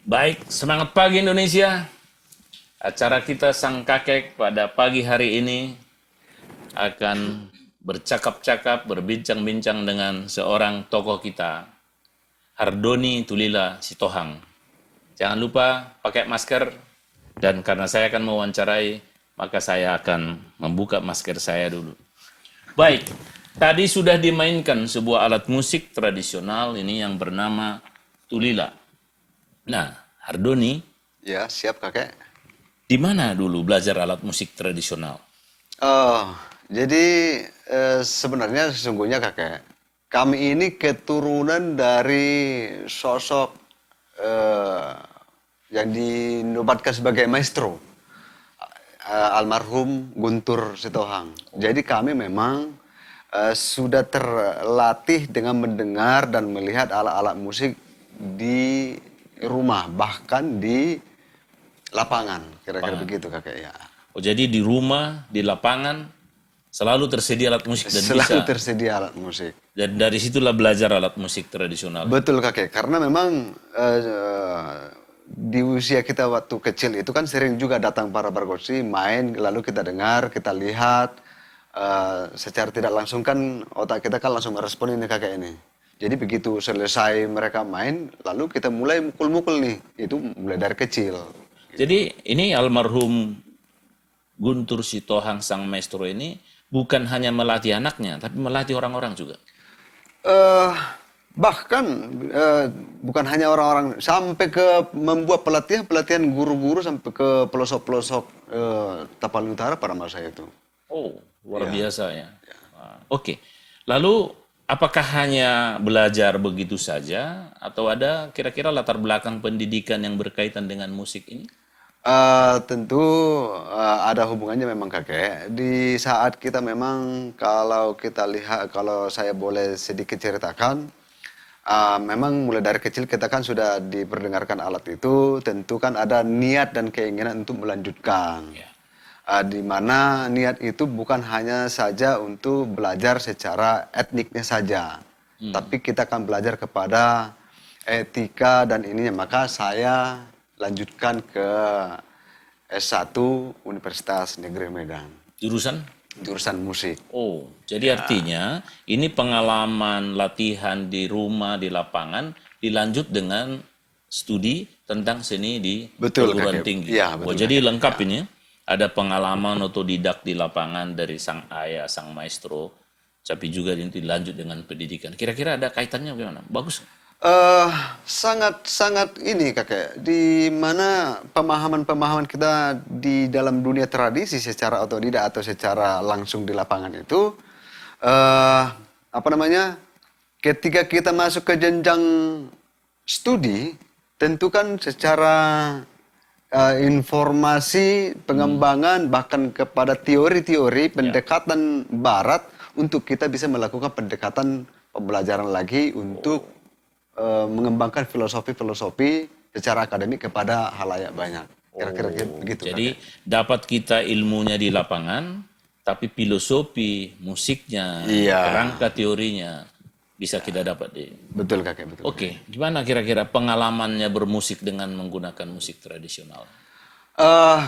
Baik, semangat pagi Indonesia. Acara kita Sang Kakek pada pagi hari ini akan bercakap-cakap, berbincang-bincang dengan seorang tokoh kita, Hardoni Tulila Sitohang. Jangan lupa pakai masker, dan karena saya akan mewawancarai, maka saya akan membuka masker saya dulu. Baik, tadi sudah dimainkan sebuah alat musik tradisional ini yang bernama Tulila. Nah, Hardoni, Ya, siap kakek. di mana dulu belajar alat musik tradisional? Oh, jadi sebenarnya sesungguhnya kakek, kami ini keturunan dari sosok eh, yang dinobatkan sebagai maestro, almarhum Guntur Sitohang. Jadi kami memang sudah terlatih dengan mendengar dan melihat alat-alat musik di rumah, bahkan di lapangan, kira-kira Lapangan. begitu kakek ya. Oh, jadi di rumah, di lapangan, selalu tersedia alat musik dan Selalu bisa. tersedia alat musik. Dan dari situlah belajar alat musik tradisional. Betul kakek, karena memang di usia kita waktu kecil itu kan sering juga datang para bargosi main, lalu kita dengar, kita lihat, secara tidak langsung kan otak kita kan langsung merespon ini kakek ini. Jadi begitu selesai mereka main, lalu kita mulai mukul-mukul nih, itu mulai dari kecil. Jadi ini almarhum Guntur Sitohang sang maestro ini bukan hanya melatih anaknya, tapi melatih orang-orang juga. eh Bahkan bukan hanya orang-orang sampai ke membuat pelatihan guru-guru sampai ke pelosok-pelosok Tapanuli Utara pada masa itu. Oh, luar Ya. biasa ya. Oke. Lalu apakah hanya belajar begitu saja atau ada kira-kira latar belakang pendidikan yang berkaitan dengan musik ini? Tentu ada hubungannya memang kakek. Di saat kita memang kalau kita lihat, kalau saya boleh sedikit ceritakan, memang mulai dari kecil kita kan sudah diperdengarkan alat itu, tentu kan ada niat dan keinginan untuk melanjutkan. Ya. Di mana niat itu bukan hanya saja untuk belajar secara etniknya saja, tapi kita akan belajar kepada etika dan ininya. Maka saya lanjutkan ke S1 Universitas Negeri Medan, Jurusan? jurusan musik. Oh, jadi artinya ini pengalaman latihan di rumah, di lapangan, dilanjut dengan studi tentang seni di Betul, perguruan kakek. tinggi. Iya, Oh, betul, jadi kakek. lengkap Ya. ini ya. Ada pengalaman otodidak di lapangan dari sang ayah, sang maestro, tapi juga dilanjut dengan pendidikan. Kira-kira ada kaitannya bagaimana? Bagus. eh Sangat-sangat ini kakek, di mana pemahaman-pemahaman kita di dalam dunia tradisi secara otodidak atau secara langsung di lapangan itu, apa namanya, ketika kita masuk ke jenjang studi, tentu kan secara informasi, pengembangan, bahkan kepada teori-teori pendekatan barat untuk kita bisa melakukan pendekatan pembelajaran lagi untuk mengembangkan filosofi-filosofi secara akademik kepada halayak banyak. Kira-kira Oh, begitu jadi kakek. dapat kita ilmunya di lapangan, tapi filosofi, musiknya, Iya, kerangka teorinya bisa kita dapat di. betul kakek, betul kakek. Oke, gimana kira-kira pengalamannya bermusik dengan menggunakan musik tradisional?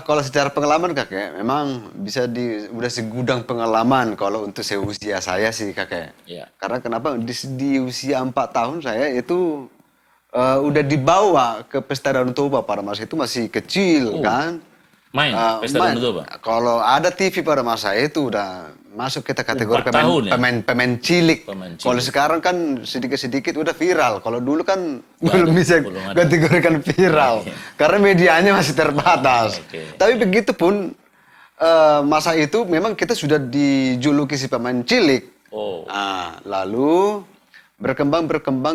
Kalau secara pengalaman kakek, memang bisa udah segudang pengalaman kalau untuk seusia saya sih kakek. Ya. Karena kenapa di usia 4 tahun saya itu udah dibawa ke Pesta Danau Toba pada masa itu masih kecil Oh, kan. main Pesta Man, Danau Toba? kalau ada TV pada masa itu udah masuk kita kategori 4 pemain tahun ya? pemain pemain cilik. Pemain Kalau cilik. sekarang kan sedikit-sedikit udah viral. Kalau dulu kan Nggak belum ada, bisa belum ada. kategorikan viral karena medianya masih terbatas. Oke. Tapi begitu pun masa itu memang kita sudah dijuluki si pemain cilik. Oh, Lalu berkembang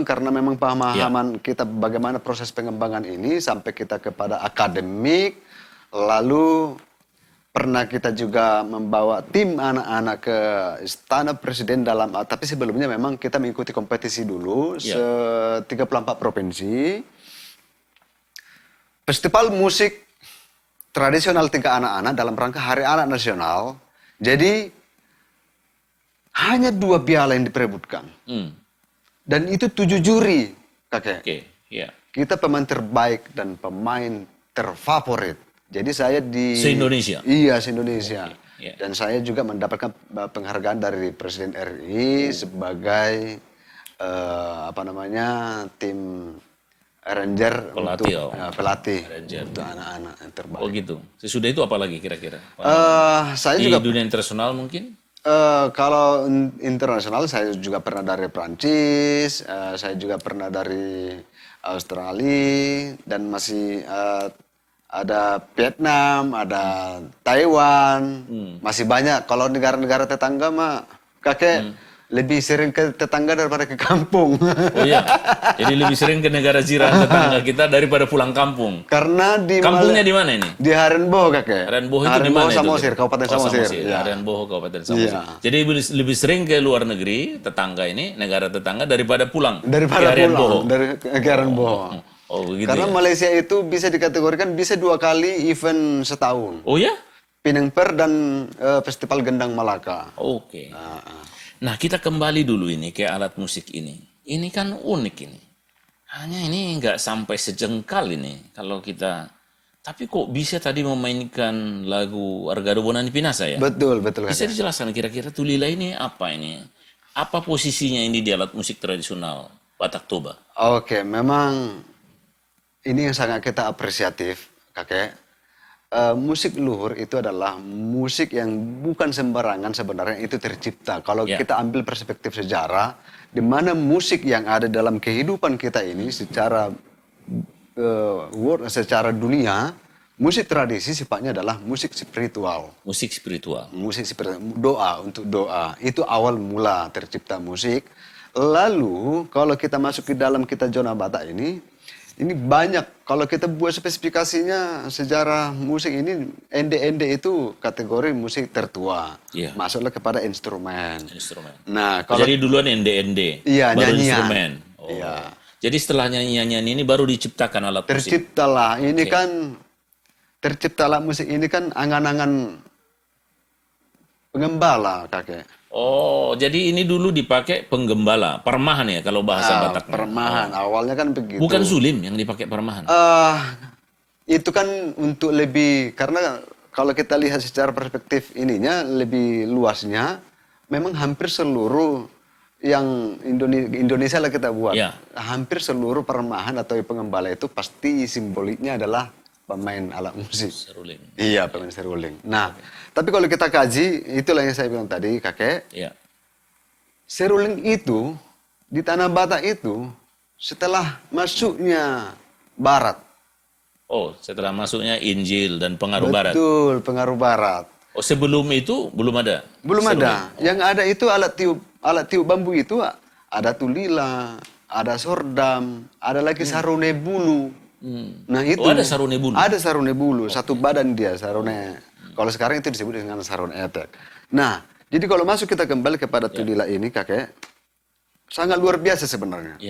karena memang ya. pemahaman kita bagaimana proses pengembangan ini sampai kita kepada akademik, lalu pernah kita juga membawa tim anak-anak ke Istana Presiden tapi sebelumnya memang kita mengikuti kompetisi dulu Ya. 34 provinsi. Festival musik tradisional tingkat anak-anak dalam rangka Hari Anak Nasional. Jadi hanya 2 piala yang diperebutkan. Hmm. Dan itu 7 juri, kakek. Oke, ya. kita pemain terbaik dan pemain terfavorit. Jadi saya di Se-Indonesia? Iya, se-Indonesia. Okay. Yeah. Dan saya juga mendapatkan penghargaan dari Presiden RI sebagai tim Ranger Pelatih, pelatih Ranger. untuk anak-anak yang terbaik. Oh gitu. Sesudah itu apa lagi kira-kira? Saya Di juga dunia internasional mungkin? kalau internasional saya juga pernah dari Prancis, saya juga pernah dari Australia dan masih ada Vietnam, ada Taiwan, masih banyak. Kalau negara-negara tetangga mah kakek lebih sering ke tetangga daripada ke kampung. Oh iya, jadi lebih sering ke negara jiran tetangga kita daripada pulang kampung. Karena di Kampungnya di mana ini? Di Harenboh kakek. Harenboh itu di mana itu? Samosir, Kabupaten Samosir. Ya. Harenboh, Kabupaten Samosir. Ya. Jadi lebih sering ke luar negeri, tetangga ini, negara tetangga daripada pulang. Daripada pulang, dari ke Harenboh. Oh begitu. Karena ya? Malaysia itu bisa dikategorikan bisa 2 kali event setahun. Oh ya? Penang Per dan Festival Gendang Malaka. Oke. Nah kita kembali dulu ini ke alat musik ini. Ini kan unik ini. Hanya ini nggak sampai sejengkal ini kalau kita. Tapi kok bisa tadi memainkan lagu Argado Bonani Pinasa ya? Betul. Bisa dijelaskan kira-kira tulila ini apa ini? Apa posisinya ini di alat musik tradisional Batak Toba? Oke, memang ini yang sangat kita apresiatif, kakek. Musik luhur itu adalah musik yang bukan sembarangan sebenarnya itu tercipta. Kalau kita ambil perspektif sejarah, di mana musik yang ada dalam kehidupan kita ini secara secara dunia, musik tradisi sifatnya adalah musik spiritual. Musik spiritual. Musik spiritual, doa untuk doa. Itu awal mula tercipta musik. Lalu kalau kita masuk ke dalam kita zona Batak ini banyak, kalau kita buat spesifikasinya sejarah musik ini, ende-ende itu kategori musik tertua. Masuklah kepada instrumen. Nah, kalau jadi duluan ende-ende, iya, baru nyanyian. instrumen. Oh. Iya. Jadi setelah nyanyian ini baru diciptakan alat musik. Terciptalah, ini kan, tercipta alat musik ini kan angan-angan pengembala, kakek. Oh, jadi ini dulu dipakai penggembala, permahan ya kalau bahasa Batak. Permahan, awalnya kan begitu. Bukan sulim yang dipakai permahan. Itu kan untuk lebih, karena kalau kita lihat secara perspektif ininya, lebih luasnya, memang hampir seluruh yang Indonesia lah kita buat. Hampir seluruh permahan atau pengembala itu pasti simboliknya adalah pemain alat musik. Seruling. Iya, pemain seruling. Nah, tapi kalau kita kaji, itulah yang saya bilang tadi, kakek. Seruling itu, di tanah Batak itu, setelah masuknya Barat. Oh, setelah masuknya Injil dan pengaruh Barat. Betul, pengaruh Barat. Oh, sebelum itu belum ada? Belum ada. Yang ada itu alat tiup bambu itu, ada tulila, ada sordam, ada lagi sarune bulu. Nah itu ada sarune bulu? Ada sarune bulu, satu badan dia sarune. Kalau sekarang itu disebut dengan sarune etek. Nah, jadi kalau masuk kita kembali kepada tulila ini, kakek, sangat luar biasa sebenarnya.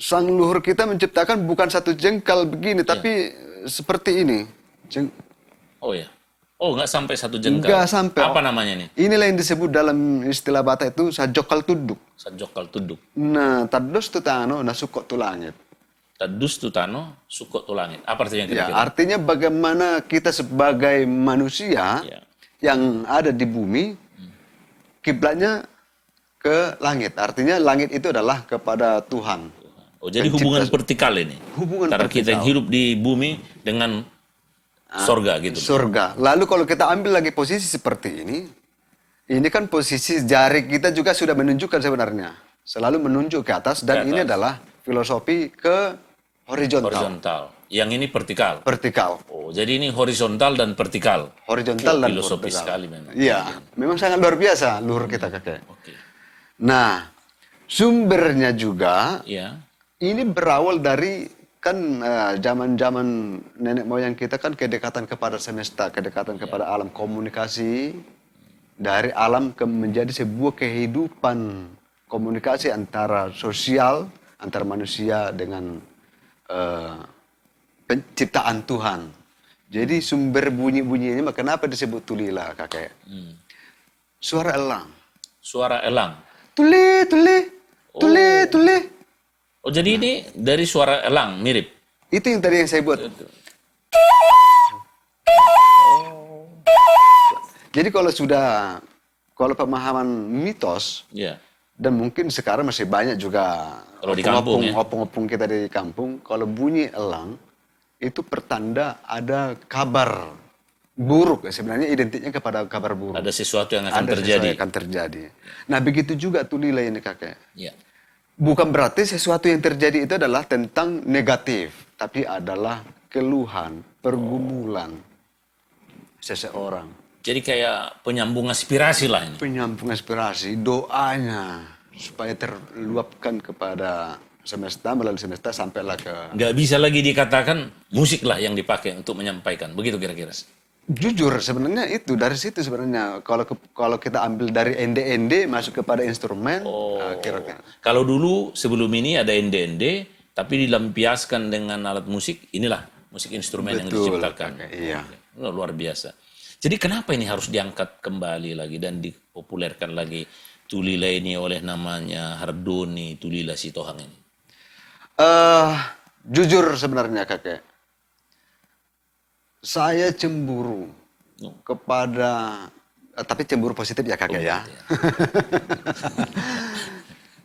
Sang luhur kita menciptakan bukan satu jengkal begini, tapi seperti ini. Oh ya. Oh, nggak sampai satu jengkal. Nggak sampai. Apa namanya nih? Inilah yang disebut dalam istilah Batak itu sajokal tuduk. Sajokal tuduk. Nah, tados tutano, nasukok tu langit. Tadus tutano, sukot tu langit. Apa artinya kira-kira? Artinya bagaimana kita sebagai manusia yang ada di bumi, kiblatnya ke langit. Artinya langit itu adalah kepada Tuhan. Oh, jadi hubungan vertikal ini. Hubungan antara vertikal. kita yang hidup di bumi dengan sorga gitu. Surga. Lalu kalau kita ambil lagi posisi seperti ini kan posisi jari kita juga sudah menunjukkan sebenarnya. Selalu menunjuk ke atas dan ini adalah filosofi ke horizontal. Yang ini vertikal. Vertikal. Oh, jadi ini horizontal dan vertikal. Horizontal dan filosofi vertikal. Sekali memang. Iya, memang sangat luar biasa luhur kita, kakek. Oke. Nah, sumbernya juga ini berawal dari kan zaman-zaman nenek moyang kita kan kedekatan kepada semesta, kedekatan kepada alam, komunikasi dari alam menjadi sebuah kehidupan komunikasi antara sosial, antara manusia dengan penciptaan Tuhan. Jadi sumber bunyi-bunyi ini kenapa disebut tulila, kakek? Suara elang. Suara elang. Tuli, tuli, tuli, tuli. Oh, jadi ini dari suara elang, mirip. Itu yang tadi yang saya buat. Jadi kalau pemahaman mitos, Ya. dan mungkin sekarang masih banyak juga Kalau di kampung ya. opung-opung kita di kampung, kalau bunyi elang, itu pertanda ada kabar buruk. Sebenarnya identiknya kepada kabar buruk. Ada sesuatu yang akan Ada sesuatu terjadi. yang akan terjadi. Nah begitu juga tulila ini kakek. Ya. Bukan berarti sesuatu yang terjadi itu adalah tentang negatif, tapi adalah keluhan, pergumulan seseorang. Jadi kayak penyambung aspirasi lah ini. Penyambung aspirasi, doanya supaya terluapkan kepada semesta, melalui semesta sampailah ke... Nggak bisa lagi dikatakan musik lah yang dipakai untuk menyampaikan. Begitu kira-kira. Jujur sebenarnya itu dari situ sebenarnya kalau kita ambil dari ende-ende masuk kepada instrumen, kira-kira. Kalau dulu sebelum ini ada ende-ende, tapi dilampiaskan dengan alat musik, inilah musik instrumen yang Betul, diciptakan. kakek, iya. Luar biasa. Jadi kenapa ini harus diangkat kembali lagi dan dipopulerkan lagi tulila ini oleh namanya Hardoni Tulila Sitohang ini? Jujur sebenarnya kakek, saya cemburu kepada, tapi cemburu positif ya kakek ya.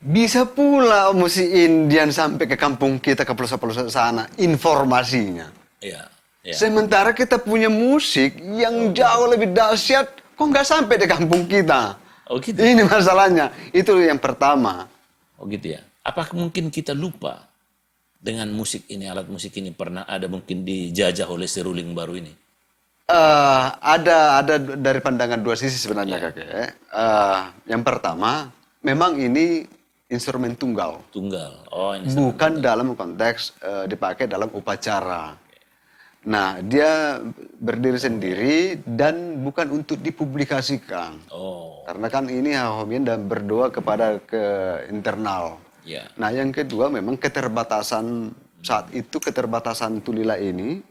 Bisa pula musik Indian sampai ke kampung kita, ke pelosok-pelosok sana, informasinya. Iya. Ya. Sementara kita punya musik yang jauh lebih dahsyat, kok nggak sampai di kampung kita? Oh gitu. Ini masalahnya. Itu yang pertama. Oh gitu ya. Apakah mungkin kita lupa dengan musik ini, alat musik ini pernah ada mungkin dijajah oleh seruling baru ini? Ada dari pandangan dua sisi sebenarnya kakek. Yang pertama, memang ini instrumen tunggal. Tunggal. Oh ini. Bukan dalam konteks dipakai dalam upacara. Nah, dia berdiri sendiri dan bukan untuk dipublikasikan. Oh. Karena kan ini homian dan berdoa kepada ke internal. Ya. Nah, yang kedua memang keterbatasan saat itu, keterbatasan tulila ini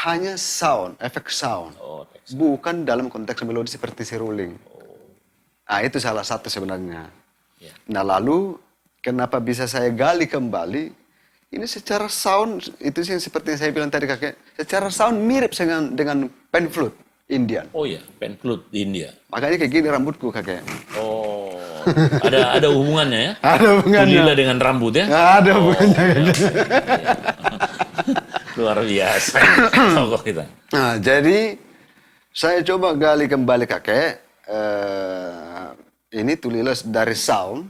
hanya sound, efek sound. Oh, teks. Bukan dalam konteks melodi seperti seruling. Nah, itu salah satu sebenarnya. Ya. Nah, lalu kenapa bisa saya gali kembali? Ini secara sound, itu yang seperti yang saya bilang tadi kakek, secara sound mirip dengan pan flute Indian. Oh ya, pan flute di India. Makanya kayak gini rambutku kakek. Oh, ada hubungannya ya? Ada hubungannya. Tulila dengan rambut ya? Ada hubungannya kakek. Luar biasa. Tokoh kita. Nah, jadi saya coba gali kembali kakek. Ini tulila dari sound,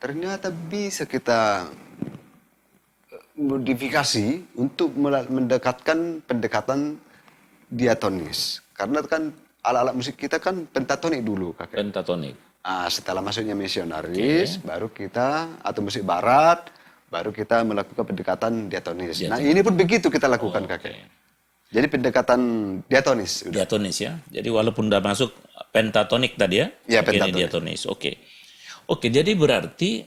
ternyata bisa kita modifikasi untuk mendekatkan pendekatan diatonis. Karena kan alat-alat musik kita kan pentatonik dulu kakek. Pentatonik. Setelah masuknya misionaris, baru kita, atau musik barat, baru kita melakukan pendekatan diatonis. Nah ini pun begitu kita lakukan kakek. Jadi pendekatan diatonis. Udah. Diatonis ya. Jadi walaupun udah masuk pentatonik tadi ya. Ya, ini pentatonik. diatonis. Oke, jadi berarti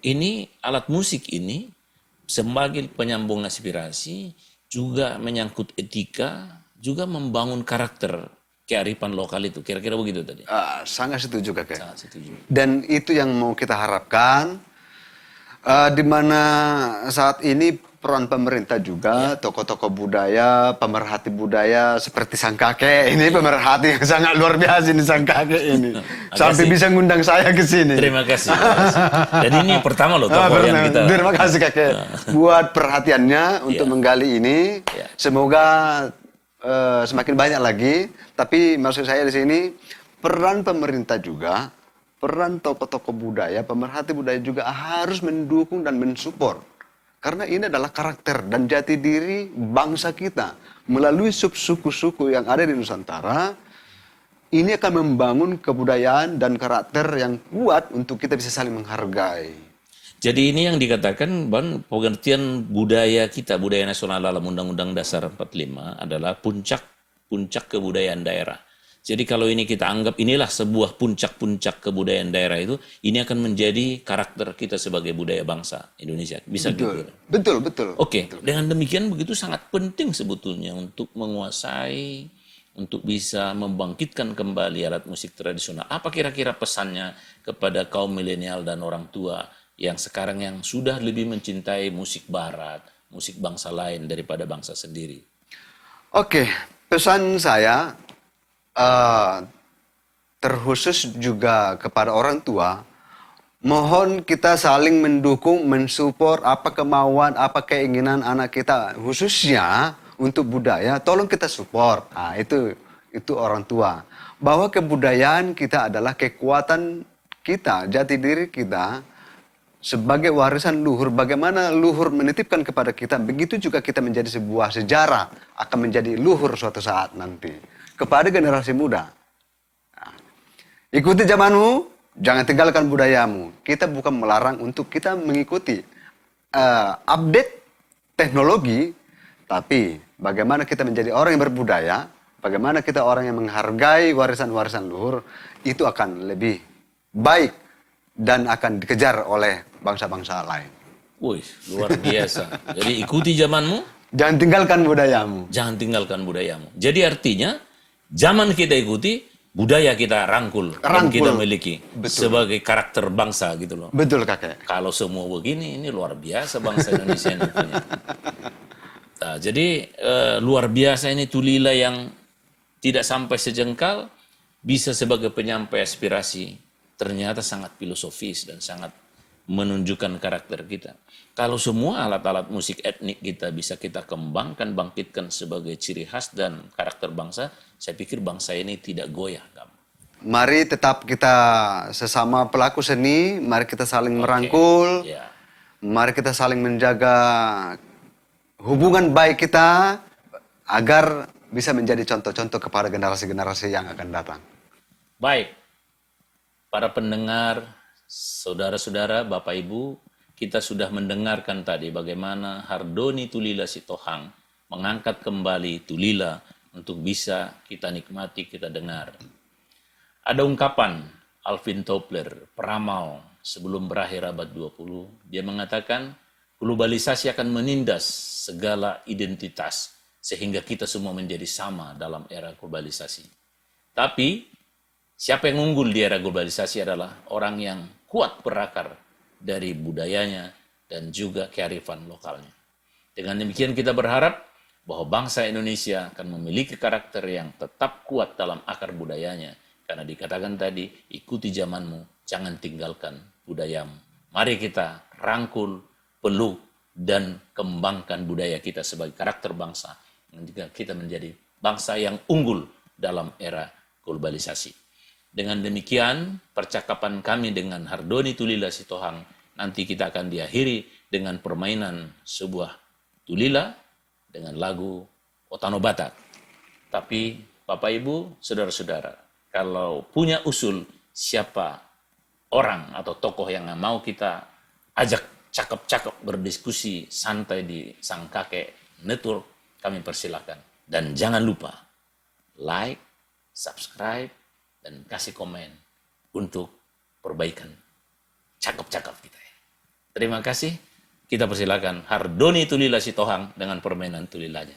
ini alat musik ini sebagai penyambung aspirasi, juga menyangkut etika, juga membangun karakter kearifan lokal itu. Kira-kira begitu tadi. Sangat setuju kakek. Sangat setuju. Dan itu yang mau kita harapkan, di mana saat ini peran pemerintah juga, tokoh-tokoh budaya, pemerhati budaya seperti sang kakek ini, pemerhati yang sangat luar biasa ini sang kakek ini. Sampai bisa ngundang saya ke sini. Terima kasih. Dan ini yang pertama loh tokoh yang kita. Terima kasih kakek buat perhatiannya untuk menggali ini. Semoga semakin banyak lagi. Tapi maksud saya di sini peran pemerintah juga, peran tokoh-tokoh budaya, pemerhati budaya juga harus mendukung dan mensupport. Karena ini adalah karakter dan jati diri bangsa kita. Melalui suku-suku yang ada di Nusantara, ini akan membangun kebudayaan dan karakter yang kuat untuk kita bisa saling menghargai. Jadi ini yang dikatakan, Bang, pengertian budaya kita, budaya nasional dalam Undang-Undang Dasar 45 adalah puncak kebudayaan daerah. Jadi kalau ini kita anggap inilah sebuah puncak-puncak kebudayaan daerah itu, ini akan menjadi karakter kita sebagai budaya bangsa Indonesia. Bisa gitu. Betul. Oke, dengan demikian begitu sangat penting sebetulnya untuk menguasai, untuk bisa membangkitkan kembali alat musik tradisional. Apa kira-kira pesannya kepada kaum milenial dan orang tua yang sekarang yang sudah lebih mencintai musik barat, musik bangsa lain daripada bangsa sendiri? Oke, pesan saya eh, terkhusus juga kepada orang tua, mohon kita saling mendukung, mensupport apa kemauan, apa keinginan anak kita, khususnya untuk budaya, tolong kita support. Nah, itu orang tua. Bahwa kebudayaan kita adalah kekuatan kita, jati diri kita sebagai warisan luhur. Bagaimana luhur menitipkan kepada kita, begitu juga kita menjadi sebuah sejarah, akan menjadi luhur suatu saat nanti kepada generasi muda. Ikuti zamanmu, jangan tinggalkan budayamu. Kita bukan melarang untuk kita mengikuti update teknologi, tapi bagaimana kita menjadi orang yang berbudaya, bagaimana kita orang yang menghargai warisan-warisan luhur, itu akan lebih baik dan akan dikejar oleh bangsa-bangsa lain. Wih, luar biasa. Jadi ikuti zamanmu, Jangan tinggalkan budayamu. jangan tinggalkan budayamu. Jadi artinya, zaman kita ikuti, budaya kita rangkul, dan kita miliki sebagai karakter bangsa gitu loh. Betul kakek. Kalau semua begini, ini luar biasa bangsa Indonesia ini punya. Nah, jadi luar biasa ini Tulila yang tidak sampai sejengkal, bisa sebagai penyampai aspirasi, ternyata sangat filosofis dan sangat menunjukkan karakter kita. Kalau semua alat-alat musik etnik kita bisa kita kembangkan, bangkitkan sebagai ciri khas dan karakter bangsa, saya pikir bangsa ini tidak goyah. Mari tetap kita sesama pelaku seni, mari kita saling merangkul, Ya. mari kita saling menjaga hubungan baik kita agar bisa menjadi contoh-contoh kepada generasi-generasi yang akan datang. Baik, para pendengar, saudara-saudara, Bapak Ibu, kita sudah mendengarkan tadi bagaimana Hardoni Tulila Sitohang mengangkat kembali Tulila untuk bisa kita nikmati, kita dengar. Ada ungkapan Alvin Toffler, peramal sebelum berakhir abad 20, dia mengatakan globalisasi akan menindas segala identitas sehingga kita semua menjadi sama dalam era globalisasi. Tapi siapa yang unggul di era globalisasi adalah orang yang kuat berakar dari budayanya dan juga kearifan lokalnya. Dengan demikian kita berharap bahwa bangsa Indonesia akan memiliki karakter yang tetap kuat dalam akar budayanya. Karena dikatakan tadi, ikuti zamanmu, jangan tinggalkan budayamu. Mari kita rangkul, peluk, dan kembangkan budaya kita sebagai karakter bangsa. Dan juga kita menjadi bangsa yang unggul dalam era globalisasi. Dengan demikian, percakapan kami dengan Hardoni Tulila Sitohang nanti kita akan diakhiri dengan permainan sebuah tulila dengan lagu Otano Batak. Tapi Bapak Ibu, saudara-saudara, kalau punya usul siapa orang atau tokoh yang mau kita ajak cakap-cakap berdiskusi santai di Sang Kakek Network, kami persilakan. Dan jangan lupa like, subscribe, dan kasih komen untuk perbaikan cakap-cakap kita. Terima kasih. Kita persilakan Hardoni Tulila Sitohang dengan permainan tulilanya.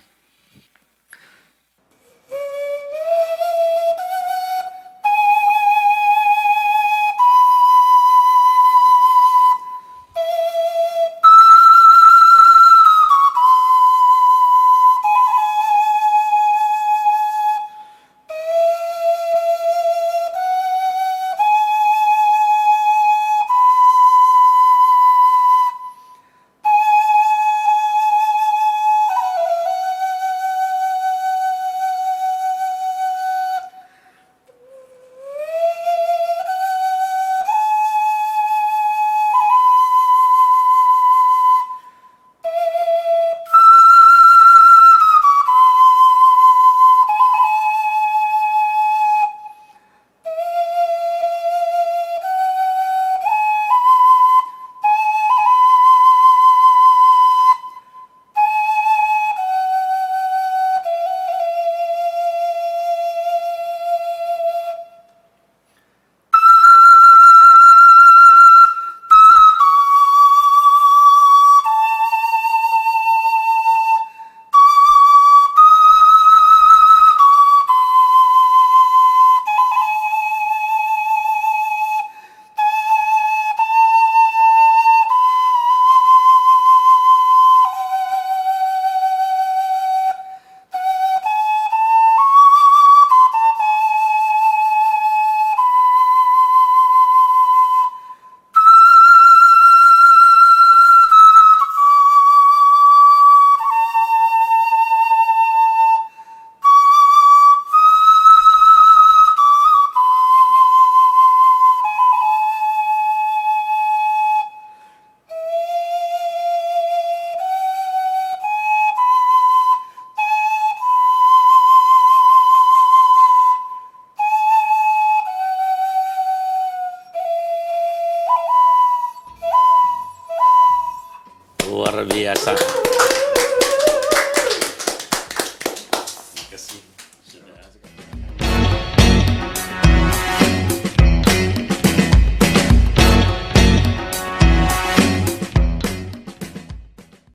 Luar biasa.